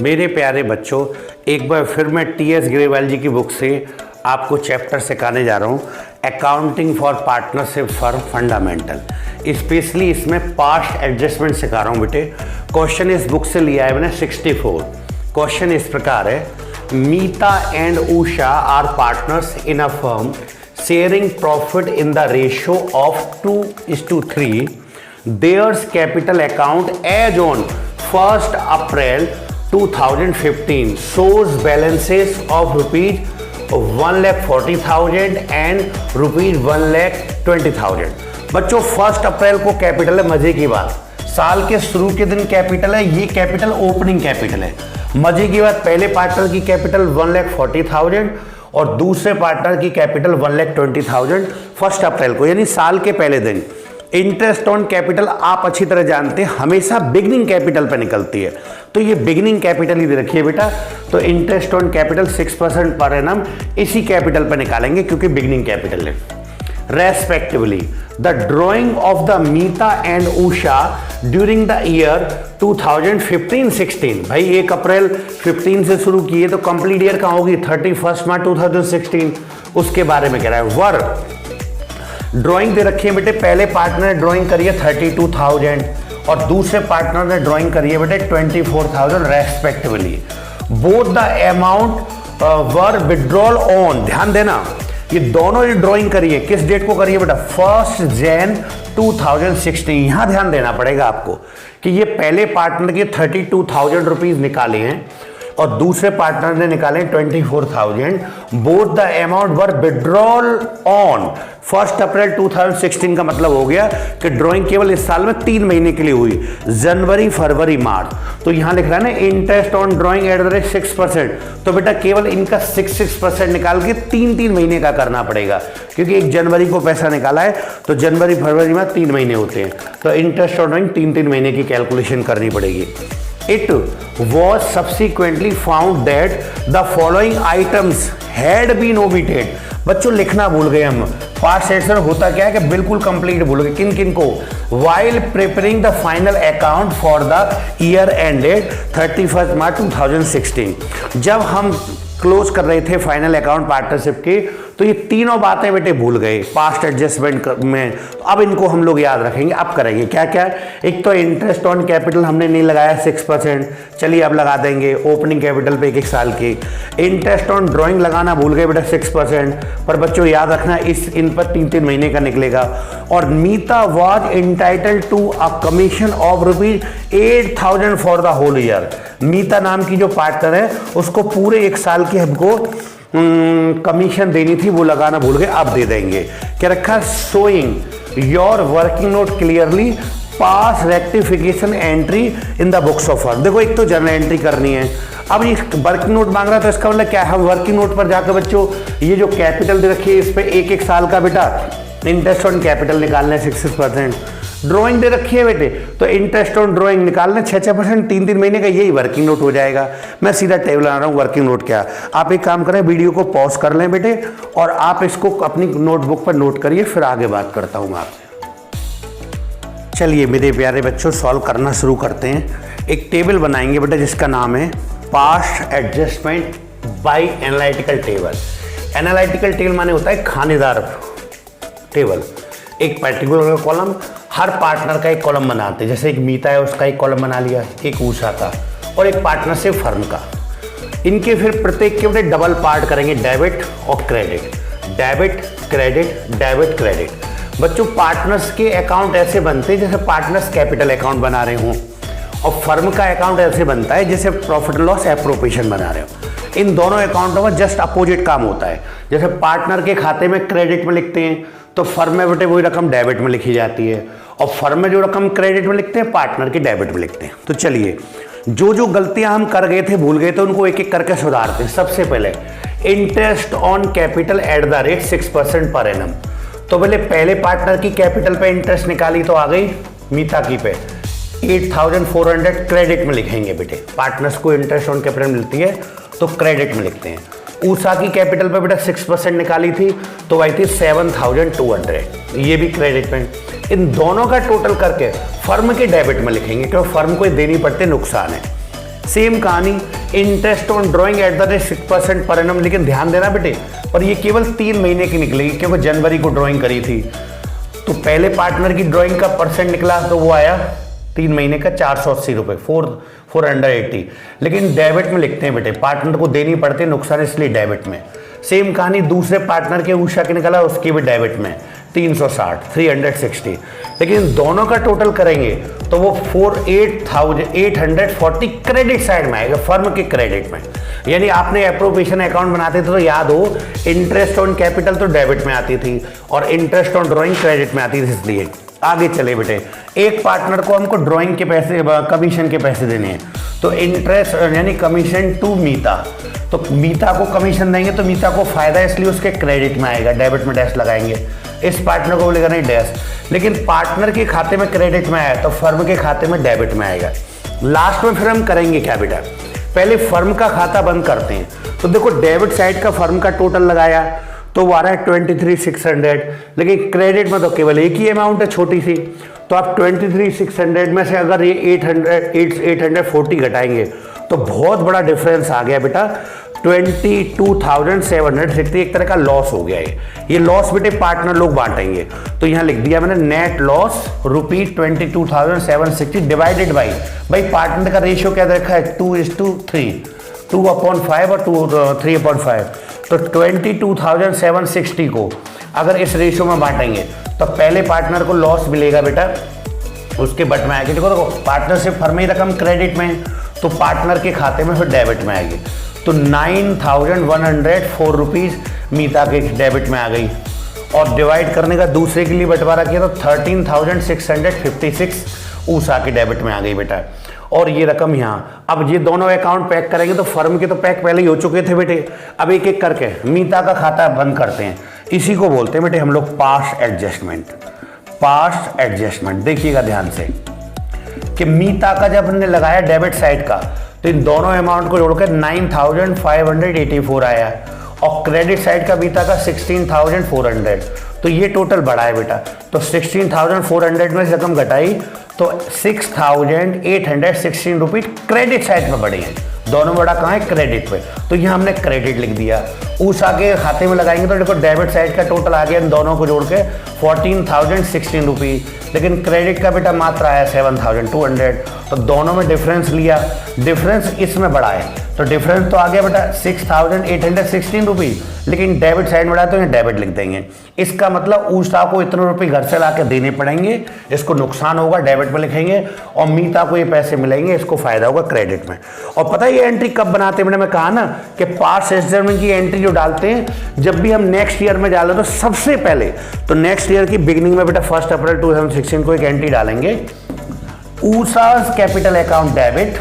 मेरे प्यारे बच्चों, एक बार फिर मैं टी.एस. ग्रेवाल जी की बुक से आपको चैप्टर सिखाने जा रहा हूँ, accounting for partnership for fundamental. Specially इसमें पास्ट एडजस्टमेंट सिखा रहा हूँ बेटे। क्वेश्चन इस बुक से लिया है मैंने 64। क्वेश्चन इस प्रकार है, Meeta and Usha are partners in a firm sharing profit in the ratio of 2:3। There's capital account as on 1st April 2015 shows balances of rupees 1,40,000 and rupees 1,20,000। बच्चों 1 अप्रैल को कैपिटल है, मजे की बात, साल के शुरू के दिन कैपिटल है, ये कैपिटल ओपनिंग कैपिटल है। मजे की बात, पहले पार्टनर की कैपिटल 1,40,000 और दूसरे पार्टनर की कैपिटल 1,20,000 1 अप्रैल को, यानी साल के पहले दिन। इंटरेस्ट ऑन कैपिटल आप अच्छी तरह जानते हैं हमेशा बिगनिंग कैपिटल पे निकलती है, तो ये बिगनिंग कैपिटल ही दे रखिए बेटा। तो interest on capital 6% per annum इसी कैपिटल पे निकालेंगे क्योंकि बिगनिंग कैपिटल है। Respectively the drawing of the Meeta and Usha during the year 2015-16। भाई 1 अप्रैल 15 से शुरू किए तो कंप्लीट ईयर कहाँ होगी, 31 मार्च 2016, उसके बारे में कह रहा है। वर ड्राइंग दे रखी है बेटे, पहले पार्टनर ने ड्राइंग करी है 32,000 और दूसरे पार्टनर ने ड्राइंग करी है बेटे 24,000 respectively. Both the amount were withdrawal on, ध्यान देना ये दोनों ने ड्राइंग करी है, किस डेट को करी है बेटा, 1 जनवरी 2016। यहां ध्यान देना पड़ेगा आपको कि ये पहले पार्टनर के 32,000 रुपीज निकाले हैं और दूसरे पार्टनर ने निकाले 24,000। Both the amount were withdrawal on 1 अप्रैल 2016 का मतलब हो गया कि ड्राइंग केवल इस साल में 3 महीने के लिए हुई, जनवरी फरवरी मार्च। तो यहां लिख रहा है ना interest on drawing at the rate 6%, तो बेटा केवल इनका 6% निकाल के 3 महीने का करना पड़ेगा, क्योंकि 1 जनवरी को पैसा निकाला है तो जनवरी फरवरी में 3 महीने होते हैं, तो इंटरेस्ट ऑन ड्राइंग 3 महीने की कैलकुलेशन करनी पड़ेगी। It was subsequently found that the following items had been omitted। बच्चों लिखना भूल गए हम, पास्ट टेंस में होता क्या है कि बिल्कुल कंप्लीट भूल गए। किन किन को, while preparing the final account for the year ended 31 मार्च 2016। जब हम क्लोज कर रहे थे फाइनल अकाउंट पार्टनरशिप के, तो ये तीनों बातें बेटे भूल गए पास्ट एडजस्टमेंट में। अब इनको हम लोग याद रखेंगे, अब करेंगे क्या क्या। एक तो इंटरेस्ट ऑन कैपिटल हमने नहीं लगाया 6%, चलिए अब लगा देंगे ओपनिंग कैपिटल पे 1 साल की। इंटरेस्ट ऑन ड्राइंग लगाना भूल गए बेटा 6%, पर बच्चों याद रखना इन पर 3 महीने का निकलेगा। और Meeta was entitled to a commission of rupees 8,000 for the whole year. Meeta नाम की जो पार्टनर है उसको पूरे 1 साल की हमको कमीशन देनी थी, वो लगाना भूल गए, अब दे देंगे। क्या रखा, showing your working note clearly pass rectification entry in the books of firm. देखो एक तो जर्नल एंट्री करनी है, अब ये वर्किंग नोट मांग रहा है तो इसका मतलब क्या है, हम वर्किंग नोट पर जाकर बच्चों ये जो कैपिटल दे रखी है इस पे 1 साल का बेटा इंटरेस्ट ऑन कैपिटल निकालना है 6%। ड्राइंग दे रखी है बेटे, तो इंटरेस्ट ऑन ड्राइंग निकालना 6% 3 महीने का, यही वर्किंग नोट हो जाएगा। मैं सीधा टेबल बना रहा हूँ वर्किंग नोट क्या। आप एक काम करें, वीडियो को पॉज कर लें बेटे और आप इसको अपनी नोटबुक पर नोट करिए, फिर आगे बात करता हूँ आपसे। चलिए मेरे प्यारे बच्चों, सॉल्व करना शुरू करते हैं। एक टेबल बनाएंगे बेटा जिसका नाम है past adjustment by analytical table. Analytical table माने होता है खानेदार टेबल। एक पर्टिकुलर कॉलम, हर पार्टनर का एक कॉलम बनाते हैं, जैसे एक मीता है उसका एक कॉलम बना लिया, एक उषा का, और एक पार्टनरशिप फर्म का। इनके फिर प्रत्येक के बेटे डबल पार्ट करेंगे, डेबिट और credit, debit credit, debit credit. बच्चों पार्टनर्स के अकाउंट ऐसे बनते हैं जैसे पार्टनर्स कैपिटल अकाउंट बना रहे हों, और फर्म का अकाउंट ऐसे बनता है जैसे प्रॉफिट लॉस एप्रोप्रिएशन बना रहे हो। इन दोनों अकाउंटों में जस्ट अपोजिट काम होता है। जैसे पार्टनर के खाते में क्रेडिट में लिखते हैं तो फर्म में बेटे वही रकम डेबिट में लिखी जाती है, और फर्म में जो रकम क्रेडिट में लिखते हैं पार्टनर की डेबिट में लिखते हैं। तो चलिए जो जो गलतियां हम कर गए थे, भूल गए थे, उनको एक एक करके सुधारते हैं। सबसे पहले interest on capital at the rate 6% per annum. तो पहले पार्टनर की कैपिटल पे इंटरेस्ट निकाली तो आ गई मीता की पे 8,400 क्रेडिट में लिखेंगे बेटे। पार्टनर्स को इंटरेस्ट ऑन कैपिटल मिलती है तो क्रेडिट में लिखते हैं। उषा की कैपिटल पे बेटा 6% निकाली थी तो आई थी 7,200, ये भी क्रेडिट में। इन दोनों का टोटल करके फर्म के डेबिट में लिखेंगे क्योंकि फर्म को देनी पड़ती नुकसान है। सेम कहानी, interest on drawing at the rate 6% per annum, लेकिन ध्यान देना बेटे, और ये केवल 3 महीने की निकलेगी क्योंकि जनवरी को ड्राइंग करी थी। तो पहले पार्टनर की ड्राइंग का परसेंट निकला तो वो आया 3 महीने का 480 रुपये, 480। लेकिन डेबिट में लिखते हैं बेटे, पार्टनर को देनी पड़ते नुकसान, इसलिए डेबिट में। सेम कहानी दूसरे पार्टनर के उषा के निकला, उसकी भी डेबिट में 360, 360। लेकिन दोनों का टोटल करेंगे तो वो 4840 क्रेडिट साइड में आएगा, फर्म के क्रेडिट में। यानी आपने एप्रोप्रिएशन अकाउंट बनाते थे तो याद हो, इंटरेस्ट ऑन कैपिटल तो डेबिट में आती थी और इंटरेस्ट ऑन ड्राइंग क्रेडिट में आती थी। इसलिए आगे चले बेटे, एक पार्टनर को हमको ड्राइंग के पैसे, कमीशन के पैसे देने हैं, तो इंटरेस्ट यानी कमीशन टू मीता, तो मीता को कमीशन देंगे तो मीता को फायदा, इसलिए उसके क्रेडिट में आएगा, डेबिट में डैश लगाएंगे। इस पार्टनर को बोलेगा नहीं डैश, लेकिन पार्टनर के खाते में क्रेडिट में आया तो फर्म के खाते में डेबिट में आएगा। लास्ट में फिर हम करेंगे क्या बेटा, पहले फर्म का खाता बंद करते हैं। तो देखो डेबिट साइड का फर्म का टोटल लगाया तो वो आ रहा है 23,600, लेकिन क्रेडिट में तो केवल एक ही अमाउंट है छोटी सी, तो आप 23,600 में से अगर ये 840 घटाएंगे तो बहुत बड़ा डिफरेंस आ गया बेटा, 22,760। एक तरह का लॉस हो गया ये लॉस बेटे पार्टनर लोग बांटेंगे। तो यहाँ लिख दिया मैंने net loss ₹22,760 divided by partner का रेशियो क्या रखा है 2:3, 2/5 और 3/5। तो 22,760 को अगर इस रेशियो में बांटेंगे तो पहले पार्टनर को लॉस मिलेगा बेटा, उसके बट में आएगी। देखो पार्टनर से फर्म ही रकम क्रेडिट में, तो पार्टनर के खाते में फिर डेबिट में आएगी। तो 9,104 रुपीज़ मीता के डेबिट में आ गई, और डिवाइड करने का दूसरे के लिए बंटवारा किया तो 13,656 ऊषा के डेबिट में आ गई बेटा। और ये रकम यहाँ, अब ये दोनों अकाउंट पैक करेंगे तो फर्म के तो पैक पहले ही हो चुके थे बेटे, अब एक एक करके मीता का खाता बंद करते हैं। इसी को बोलते हैं बेटे हम लोग पास्ट एडजस्टमेंट। पास्ट एडजस्टमेंट देखिएगा ध्यान से कि मीता का जब हमने लगाया डेबिट साइड का तो इन दोनों अमाउंट को जोड़कर 9,584 आया, और क्रेडिट साइड का मीता का 16,400, तो ये टोटल बढ़ा है बेटा। तो 16,400 में से रकम घटाई तो 6,816 रुपीज क्रेडिट साइड में बढ़ी है। दोनों बड़ा कहाँ है क्रेडिट पे, तो यहाँ हमने क्रेडिट लिख दिया। उषा के खाते में लगाएंगे तो देखो डेबिट साइड का टोटल आ गया इन दोनों को जोड़ के 14,016 रुपीज, लेकिन क्रेडिट का बेटा मात्र आया 7,200। तो दोनों में डिफरेंस लिया, डिफरेंस इसमें बढ़ा है तो डिफरेंस तो आ गया बेटा 6,816 रुपीज, लेकिन डेबिट साइड में बढ़ा तो यहाँ डेबिट लिख देंगे। इसका मतलब उषा को इतने रुपए घर से ला के देने पड़ेंगे, इसको नुकसान होगा डेबिट में लिखेंगे, और मीता को ये पैसे मिलेंगे, इसको फायदा होगा क्रेडिट में। और पता है ये एंट्री कब बनाते हैं, मैं कहा ना कि पास्ट एडजस्टमेंट की एंट्री जो डालते हैं जब भी हम नेक्स्ट ईयर में डालें तो सबसे पहले तो नेक्स्ट ईयर की बिगिनिंग में बेटा 1 अप्रैल 2016 को एक एंट्री डालेंगे, उषा's कैपिटल अकाउंट डेबिट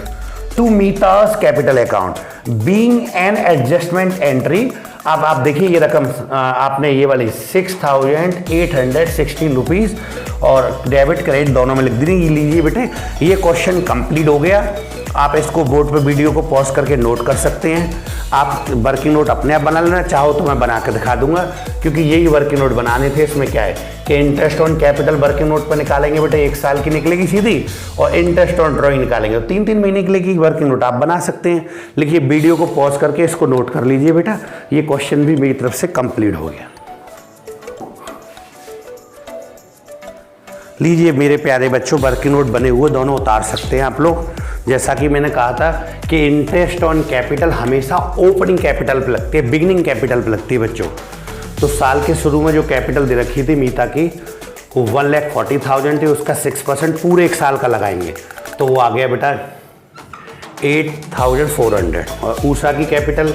टू मीता's capital account being an adjustment entry. अब आप देखिए ये रकम आपने ये वाली 6,816 रुपीज़ और डेबिट क्रेडिट दोनों में लिख दी। ये लीजिए बेटे, ये क्वेश्चन कंप्लीट हो गया। आप इसको बोर्ड पे वीडियो को पॉज करके नोट कर सकते हैं। आप वर्किंग नोट अपने आप बना लेना, चाहो तो मैं बना के दिखा दूंगा, क्योंकि यही वर्किंग नोट बनाने थे। इसमें क्या है कि interest on capital working note पर निकालेंगे बेटे, 1 साल की निकलेगी सीधी, और इंटरेस्ट ऑन ड्राइंग निकालेंगे तो 3-3 महीने के लिए की वर्किंग नोट आप बना सकते हैं। लिखिए वीडियो को पॉज करके इसको नोट कर लीजिए बेटा, ये क्वेश्चन भी मेरी तरफ से कंप्लीट हो गया। लीजिए मेरे प्यारे बच्चों, वर्किंग नोट बने हुए दोनों उतार सकते हैं आप लोग। जैसा कि मैंने कहा था कि इंटरेस्ट ऑन कैपिटल हमेशा ओपनिंग कैपिटल पे लगती है, बिगिनिंग कैपिटल पे लगती है बच्चों। तो साल के शुरू में जो कैपिटल दे रखी थी मीता की वो 1,40,000 थी, उसका 6% पूरे 1 साल का लगाएंगे तो वो आ गया बेटा 8,400। और उषा की कैपिटल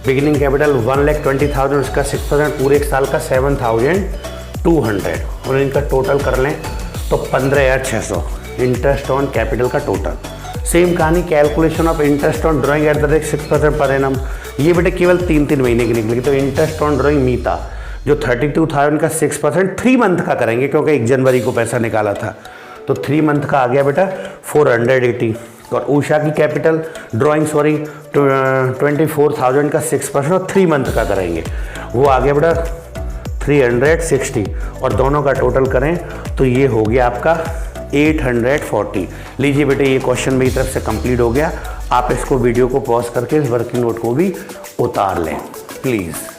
बिगिनिंग कैपिटल 1,20,000, उसका 6% पूरे 1 साल का 7,200, और इनका टोटल कर लें तो 15,600 इंटरेस्ट ऑन कैपिटल का टोटल। सेम कहानी calculation of interest on drawing at the rate 6% per annum, ये बेटे केवल 3-3 महीने की निकलेगी। तो इंटरेस्ट ऑन ड्राइंग मीता जो 32,000 का 6% 3 मंथ का करेंगे, क्योंकि 1 जनवरी को पैसा निकाला था, तो 3 मंथ का आ गया बेटा 480। और उषा की कैपिटल ड्राइंग 24,000 का 6% और 3 मंथ का करेंगे, वो आ गया बेटा 360, और दोनों का टोटल करें तो ये हो गया आपका 840। लीजिए बेटे, ये क्वेश्चन मेरी तरफ से कंप्लीट हो गया। आप इसको वीडियो को पॉज करके इस वर्किंग नोट को भी उतार लें प्लीज़।